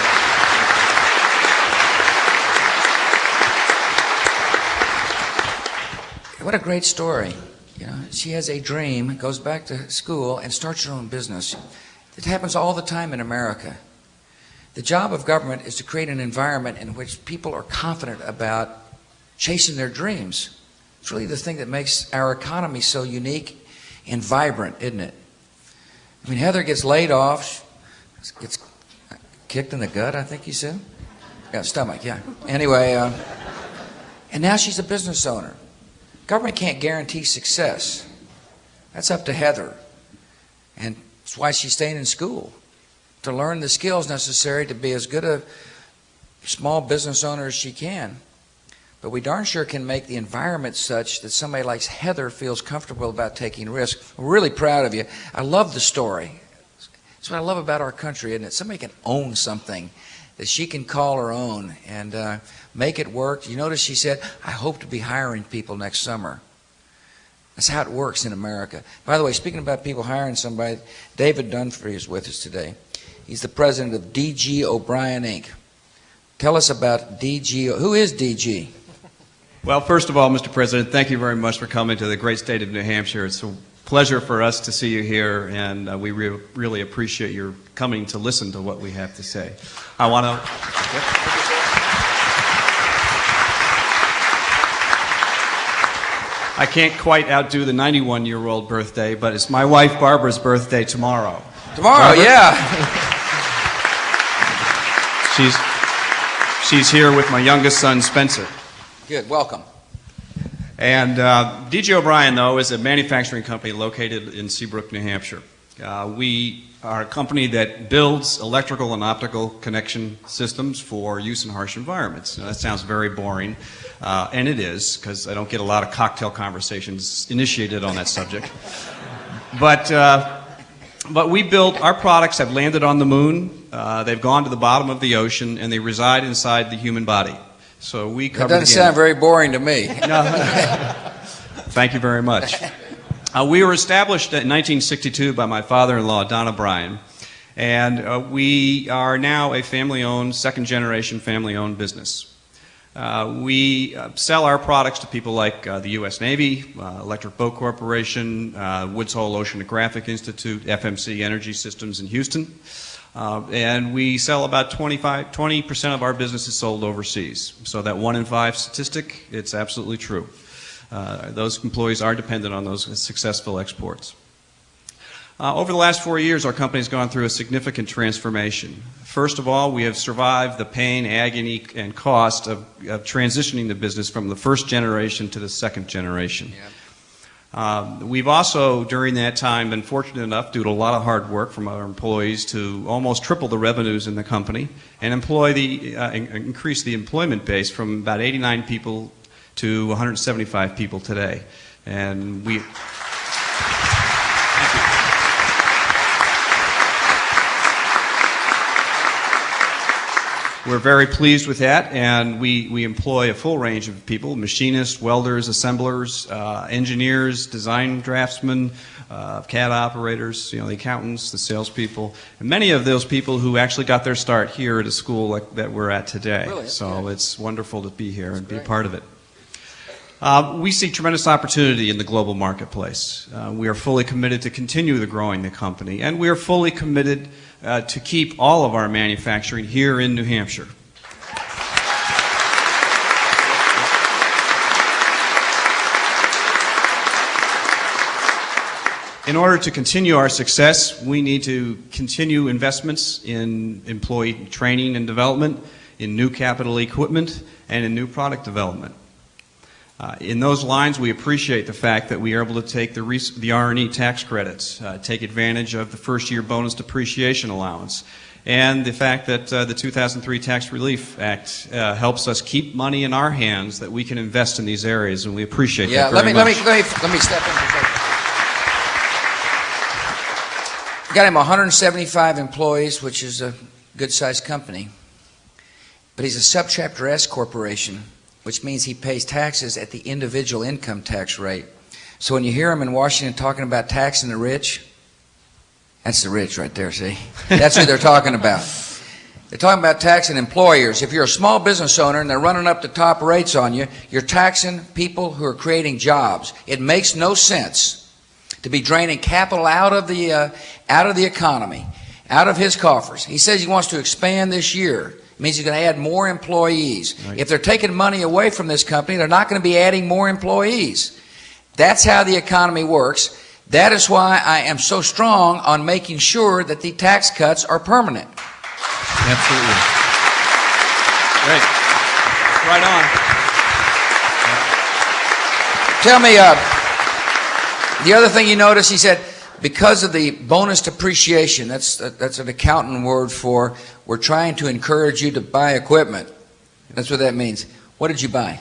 What a great story. You know, she has a dream, goes back to school, and starts her own business. It happens all the time in America. The job of government is to create an environment in which people are confident about chasing their dreams. It's really the thing that makes our economy so unique and vibrant, isn't it? I mean, Heather gets laid off, gets kicked in the gut, I think you said? Yeah, stomach, yeah. Anyway, and now she's a business owner. Government can't guarantee success. That's up to Heather. And that's why she's staying in school, to learn the skills necessary to be as good a small business owner as she can. But we darn sure can make the environment such that somebody like Heather feels comfortable about taking risks. We're really proud of you. I love the story. That's what I love about our country, isn't it? Somebody can own something that she can call her own and make it work. You notice she said, I hope to be hiring people next summer. That's how it works in America. By the way, speaking about people hiring somebody, David Dunphy is with us today. He's the president of DG O'Brien, Inc. Tell us about DG. Who is DG? Well, first of all, Mr. President, thank you very much for coming to the great state of New Hampshire. It's a pleasure for us to see you here, and we really appreciate your coming to listen to what we have to say. I want to... I can't quite outdo the 91-year-old birthday, but it's my wife Barbara's birthday tomorrow. Tomorrow, Barbara? Yeah. She's here with my youngest son, Spencer. Good, welcome. And DG O'Brien, though, is a manufacturing company located in Seabrook, New Hampshire. We are a company that builds electrical and optical connection systems for use in harsh environments. Now, that sounds very boring, and it is, because I don't get a lot of cocktail conversations initiated on that subject. But we build, our products have landed on the moon, they've gone to the bottom of the ocean, and they reside inside the human body. So we cover That doesn't sound very boring to me. No. Thank you very much. We were established in 1962 by my father-in-law, Don O'Brien, and we are now a family-owned, second-generation family-owned business. We sell our products to people like the U.S. Navy, Electric Boat Corporation, Woods Hole Oceanographic Institute, FMC Energy Systems in Houston. And we sell about 20% of our business is sold overseas. So that 1 in 5 statistic, it's absolutely true. Those employees are dependent on those successful exports. Over the last 4 years, our company has gone through a significant transformation. First of all, we have survived the pain, agony, and cost of transitioning the business from the first generation to the second generation. Yep. We've also, during that time, been fortunate enough, due to a lot of hard work from our employees, to almost triple the revenues in the company and increase the employment base from about 89 people to 175 people today. And we... Thank you. We're very pleased with that, and we employ a full range of people: machinists, welders, assemblers, engineers, design draftsmen, CAD operators, the accountants, the salespeople, and many of those people who actually got their start here at a school that we're at today. Really? So it's wonderful to be here and be a part of it. We see tremendous opportunity in the global marketplace. We are fully committed to continue growing the company, and we are fully committed to keep all of our manufacturing here in New Hampshire. In order to continue our success, we need to continue investments in employee training and development, in new capital equipment, and in new product development. In those lines, we appreciate the fact that we are able to take the R&E tax credits, take advantage of the first-year bonus depreciation allowance, and the fact that the 2003 Tax Relief Act helps us keep money in our hands that we can invest in these areas, and we appreciate that very much. Let me step in for a second. Got him 175 employees, which is a good-sized company, but he's a subchapter S corporation, which means he pays taxes at the individual income tax rate. So when you hear him in Washington talking about taxing the rich, that's the rich right there, see? That's who they're talking about. They're talking about taxing employers. If you're a small business owner and they're running up the top rates on you, you're taxing people who are creating jobs. It makes no sense to be draining capital out of the economy, out of his coffers. He says he wants to expand this year. It means he's going to add more employees. Right. If they're taking money away from this company, they're not going to be adding more employees. That's how the economy works. That is why I am so strong on making sure that the tax cuts are permanent. Absolutely. Great. Right on. Tell me, the other thing you notice, he said, because of the bonus depreciation, that's an accountant word for we're trying to encourage you to buy equipment. That's what that means. What did you buy?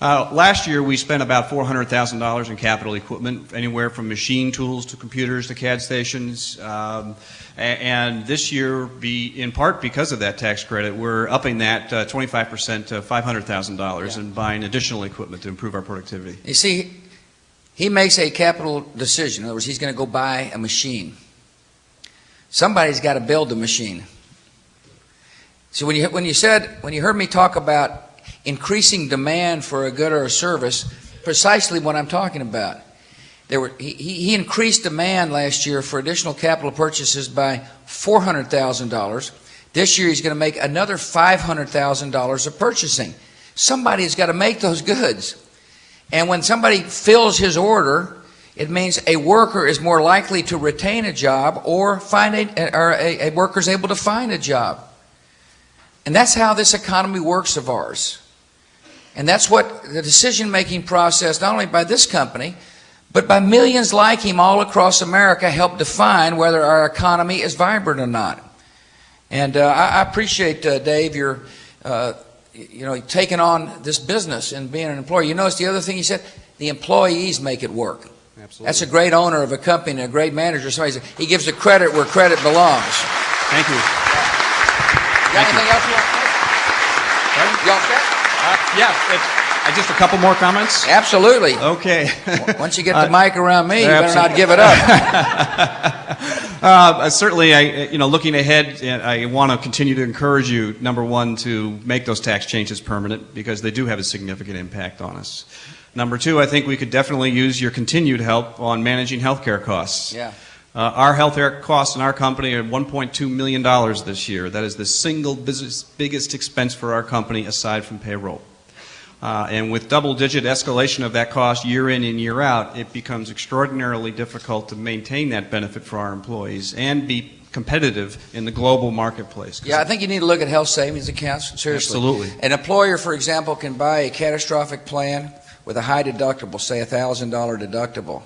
Last year, we spent about $400,000 in capital equipment, anywhere from machine tools to computers to CAD stations. And this year, in part because of that tax credit, we're upping that 25% to $500,000 and buying additional equipment to improve our productivity. You see, he makes a capital decision. In other words, he's going to go buy a machine. Somebody's got to build the machine. So when you heard me talk about increasing demand for a good or a service, precisely what I'm talking about. He increased demand last year for additional capital purchases by $400,000. This year he's going to make another $500,000 of purchasing. Somebody's got to make those goods. And when somebody fills his order, it means a worker is more likely to retain a job or a worker is able to find a job. And that's how this economy works of ours. And that's what the decision-making process, not only by this company, but by millions like him all across America, help define whether our economy is vibrant or not. And I appreciate, Dave, your taking on this business and being an employee. You notice the other thing he said? The employees make it work. Absolutely. That's a great owner of a company and a great manager. Somebody said, he gives the credit where credit belongs. Thank you. Got anything else you want to say? You all set? Just a couple more comments? Absolutely. Okay. Once you get the mic around me, you better not give it up. Certainly, looking ahead, I want to continue to encourage you, number one, to make those tax changes permanent because they do have a significant impact on us. Number two, I think we could definitely use your continued help on managing healthcare costs. Yeah. Our healthcare costs in our company are $1.2 million this year. That is the single biggest expense for our company aside from payroll. And with double-digit escalation of that cost year in and year out, it becomes extraordinarily difficult to maintain that benefit for our employees and be competitive in the global marketplace. Yeah, I think you need to look at health savings accounts, seriously. Absolutely. An employer, for example, can buy a catastrophic plan with a high deductible, say $1,000 deductible.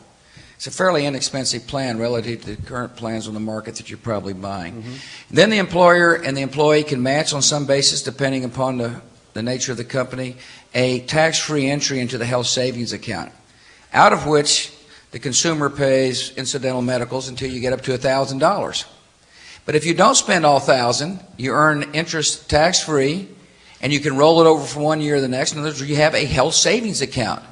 It's a fairly inexpensive plan relative to the current plans on the market that you're probably buying. Mm-hmm. Then the employer and the employee can match on some basis, depending upon the nature of the company, a tax-free entry into the health savings account, out of which the consumer pays incidental medicals until you get up to $1,000. But if you don't spend all $1,000, you earn interest tax-free, and you can roll it over from one year to the next. In other words, you have a health savings account.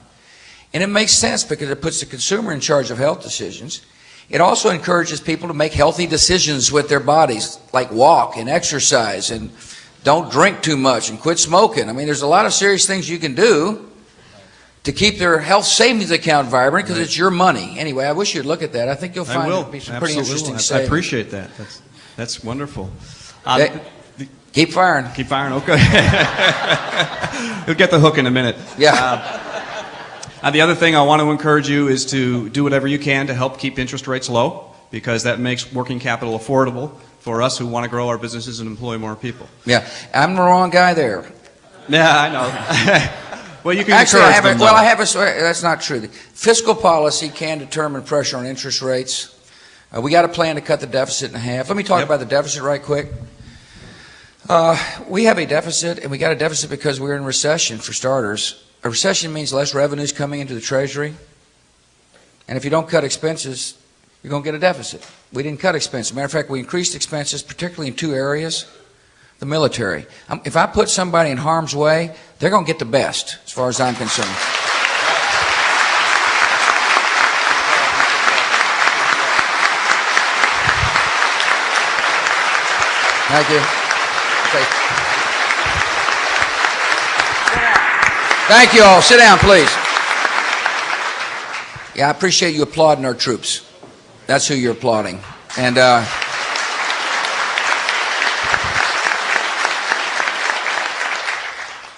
And it makes sense because it puts the consumer in charge of health decisions. It also encourages people to make healthy decisions with their bodies, like walk and exercise and don't drink too much and quit smoking. I mean, there's a lot of serious things you can do to keep their health savings account vibrant because it's your money. Anyway, I wish you'd look at that. I think you'll find it to be some pretty interesting savings. I appreciate that. That's wonderful. Keep firing. Keep firing, okay. You'll get the hook in a minute. Yeah. The other thing I want to encourage you is to do whatever you can to help keep interest rates low because that makes working capital affordable for us who want to grow our businesses and employ more people. Yeah, I'm the wrong guy there. Yeah, I know. Well, you can actually encourage them. That's not true. Fiscal policy can determine pressure on interest rates. We got a plan to cut the deficit in half. Let me talk about the deficit right quick. We have a deficit, and we got a deficit because we're in recession, for starters. A recession means less revenues coming into the Treasury. And if you don't cut expenses, you're going to get a deficit. We didn't cut expenses. Matter of fact, we increased expenses, particularly in two areas. The military. If I put somebody in harm's way, they're going to get the best, as far as I'm concerned. Thank you. Okay. Thank you all. Sit down, please. Yeah, I appreciate you applauding our troops. That's who you're applauding. And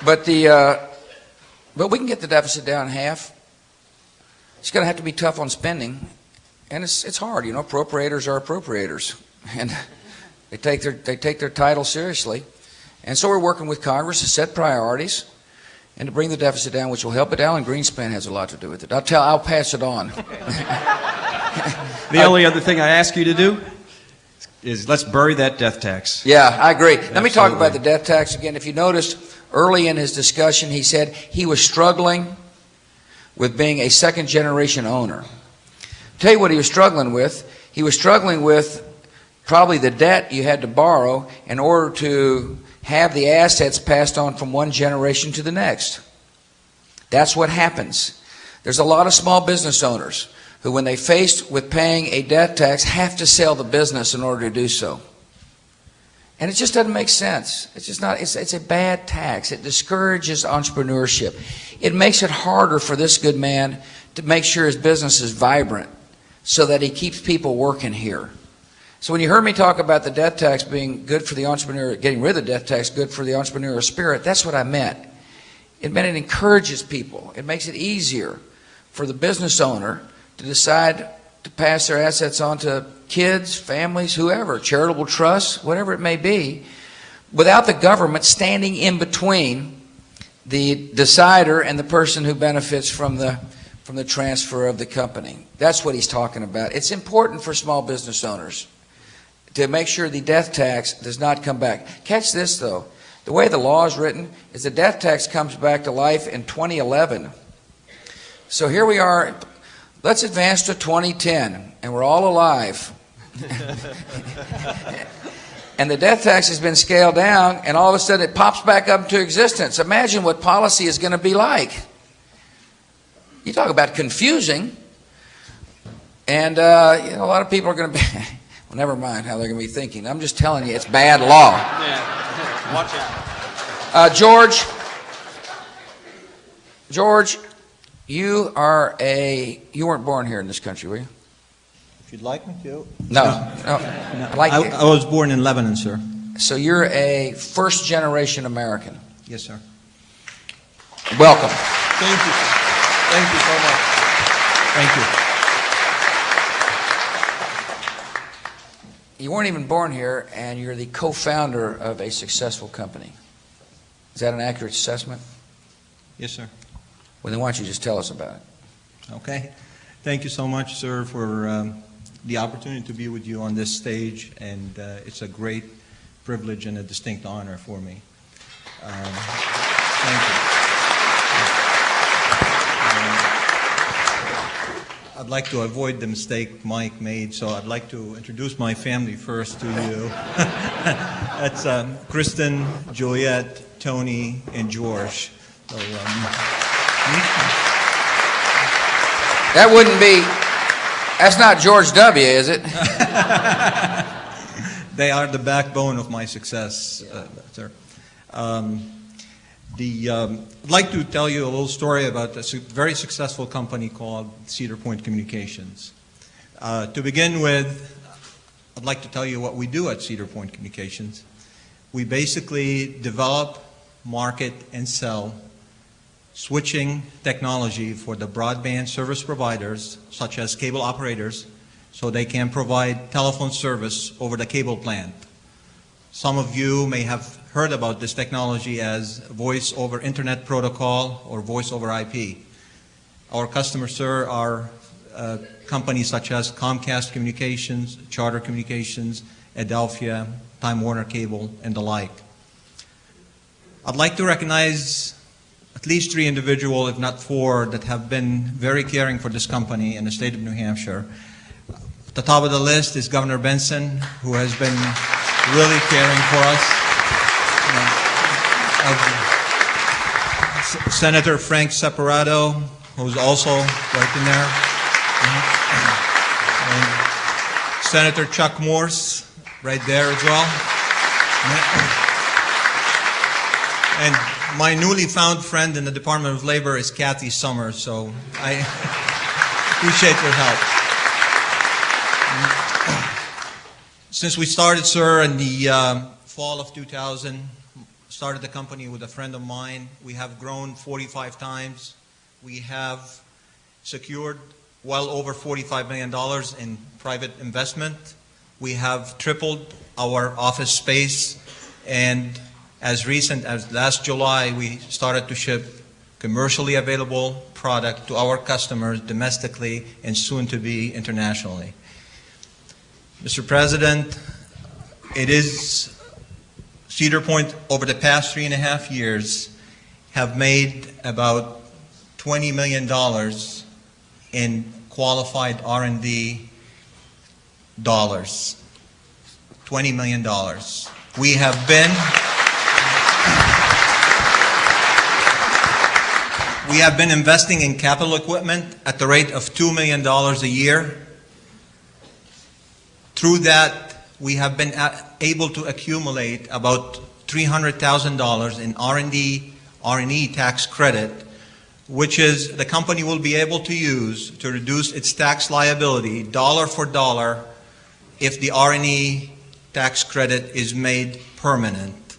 but we can get the deficit down in half. It's going to have to be tough on spending, and it's hard. You know, appropriators are appropriators, and they take their title seriously. And so we're working with Congress to set priorities and to bring the deficit down, which will help. But Alan Greenspan has a lot to do with it. I'll pass it on. The only other thing I ask you to do is is let's bury that death tax. Yeah, I agree. Let me talk Absolutely. about the death tax again. If you noticed early in his discussion, he said he was struggling with being a second-generation owner. Tell you what he was struggling with. He was struggling with probably the debt you had to borrow in order to have the assets passed on from one generation to the next. That's what happens. There's a lot of small business owners who, when they faced with paying a death tax, have to sell the business in order to do so. And it just doesn't make sense. It's just not, it's a bad tax. It discourages entrepreneurship. It makes it harder for this good man to make sure his business is vibrant so that he keeps people working here. So when you heard me talk about the death tax being good for the entrepreneur, getting rid of the death tax good for the entrepreneurial spirit, that's what I meant. It meant it encourages people. It makes it easier for the business owner to decide to pass their assets on to kids, families, whoever, charitable trusts, whatever it may be, without the government standing in between the decider and the person who benefits from the transfer of the company. That's what he's talking about. It's important for small business owners to make sure the death tax does not come back. Catch this, though. The way the law is written is the death tax comes back to life in 2011. So here we are. Let's advance to 2010, and we're all alive. And the death tax has been scaled down, and all of a sudden it pops back up into existence. Imagine what policy is going to be like. You talk about confusing, and a lot of people are going to be, well, never mind how they're going to be thinking. I'm just telling you, it's bad law. Yeah, watch out. George, you weren't born here in this country, were you? If you'd like me to. No. I was born in Lebanon, sir. So you're a first-generation American. Yes, sir. Welcome. Thank you. Thank you so much. Thank you. You weren't even born here, and you're the co-founder of a successful company. Is that an accurate assessment? Yes, sir. Well, then why don't you just tell us about it? Okay. Thank you so much, sir, for the opportunity to be with you on this stage, and it's a great privilege and a distinct honor for me. Thank you. I'd like to avoid the mistake Mike made, so I'd like to introduce my family first to you. That's Kristen, Juliet, Tony, and George. So, That's not George W., is it? They are the backbone of my success, sir. I'd like to tell you a little story about a very successful company called Cedar Point Communications. To begin with, I'd like to tell you what we do at Cedar Point Communications. We basically develop, market, and sell switching technology for the broadband service providers, such as cable operators, so they can provide telephone service over the cable plant. Some of you may have heard about this technology as voice over internet protocol or voice over IP. Our customers, sir, are companies such as Comcast Communications, Charter Communications, Adelphia, Time Warner Cable, and the like. I'd like to recognize at least 3 individuals, if not 4, that have been very caring for this company in the state of New Hampshire. At the top of the list is Governor Benson, who has been really caring for us. Senator Frank Separato, who's also right in there. And Senator Chuck Morse, right there as well. And my newly found friend in the Department of Labor is Kathy Summers, so I appreciate your help. Since we started, sir, in the fall of 2000, started the company with a friend of mine, we have grown 45 times. We have secured well over $45 million in private investment. We have tripled our office space, and as recent as last July, we started to ship commercially available product to our customers domestically and soon to be internationally. Mr. President, It is Cedar Point over the past 3.5 years have made about $20 million in qualified R&D dollars. $20 million. We have been investing in capital equipment at the rate of $2 million a year. Through that, we have been able to accumulate about $300,000 in R&E tax credit, which is the company will be able to use to reduce its tax liability dollar for dollar if the R&E tax credit is made permanent.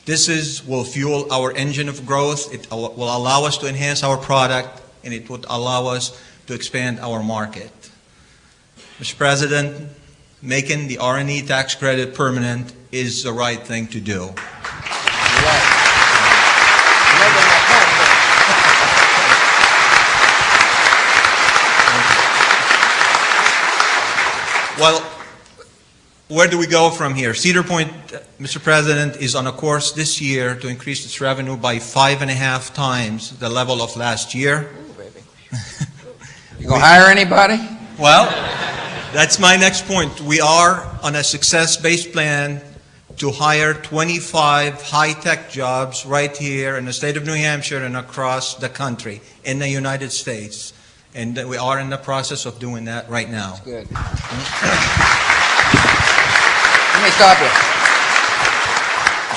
This will fuel our engine of growth. It will allow us to enhance our product, and it would allow us to expand our market. Mr. President, making the R&E tax credit permanent is the right thing to do. Well, where do we go from here? Cedar Point, Mr. President, is on a course this year to increase its revenue by 5.5 times the level of last year. Ooh, baby. You gonna hire anybody? Well, that's my next point. We are on a success-based plan to hire 25 high-tech jobs right here in the state of New Hampshire and across the country in the United States. And we are in the process of doing that right now. That's good. Let me stop you.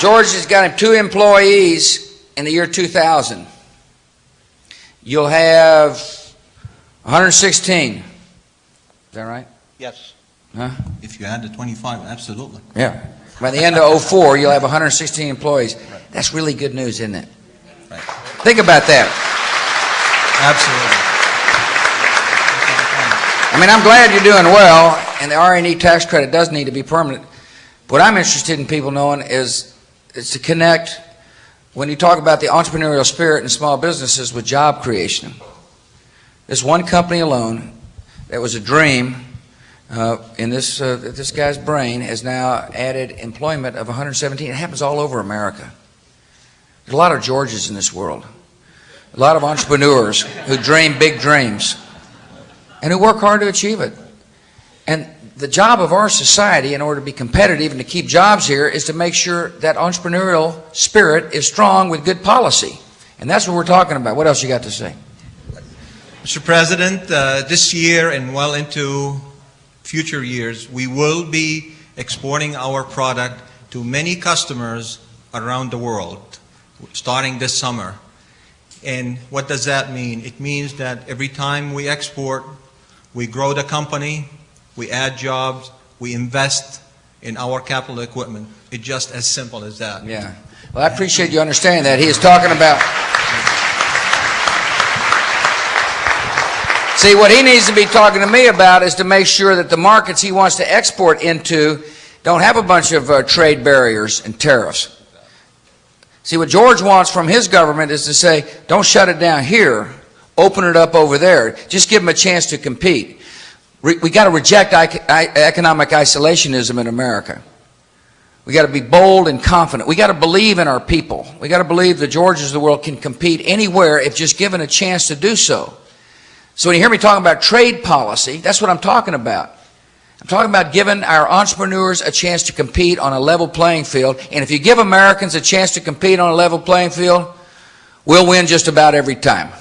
George has got him 2 employees in the year 2000. You'll have 116. Is that right? Yes. Huh? If you add the 25, absolutely. Yeah. By the end of 04, you'll have 116 employees. Right. That's really good news, isn't it? Right. Think about that. Absolutely. I mean, I'm glad you're doing well, and the R&E tax credit does need to be permanent. What I'm interested in people knowing is to connect, when you talk about the entrepreneurial spirit in small businesses, with job creation. This one company alone, that was a dream in this guy's brain, has now added employment of 117. It happens all over America. There's a lot of Georges in this world. A lot of entrepreneurs who dream big dreams and who work hard to achieve it. And the job of our society, in order to be competitive and to keep jobs here, is to make sure that entrepreneurial spirit is strong with good policy. And that's what we're talking about. What else you got to say? Mr. President, this year and well into future years, we will be exporting our product to many customers around the world, starting this summer. And what does that mean? It means that every time we export, we grow the company, we add jobs, we invest in our capital equipment. It's just as simple as that. Yeah. Well, I appreciate you understanding that. He is talking about... See, what he needs to be talking to me about is to make sure that the markets he wants to export into don't have a bunch of trade barriers and tariffs. See, what George wants from his government is to say, don't shut it down here, open it up over there. Just give them a chance to compete. We got to reject economic isolationism in America. We got to be bold and confident. We got to believe in our people. We got to believe the Georges of the world can compete anywhere if just given a chance to do so. So when you hear me talking about trade policy, that's what I'm talking about. I'm talking about giving our entrepreneurs a chance to compete on a level playing field. And if you give Americans a chance to compete on a level playing field, we'll win just about every time. Every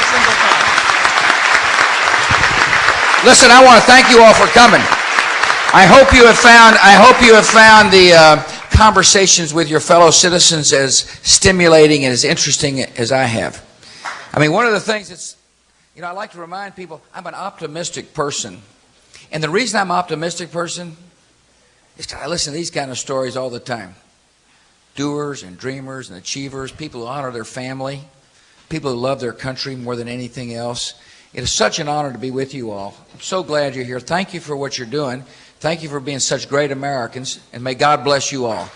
single time. Listen, I want to thank you all for coming. I hope you have found the conversations with your fellow citizens as stimulating and as interesting as I have. I mean, one of the things that's, I like to remind people, I'm an optimistic person. And the reason I'm an optimistic person is because I listen to these kind of stories all the time. Doers and dreamers and achievers, people who honor their family, people who love their country more than anything else. It is such an honor to be with you all. I'm so glad you're here. Thank you for what you're doing. Thank you for being such great Americans, and may God bless you all.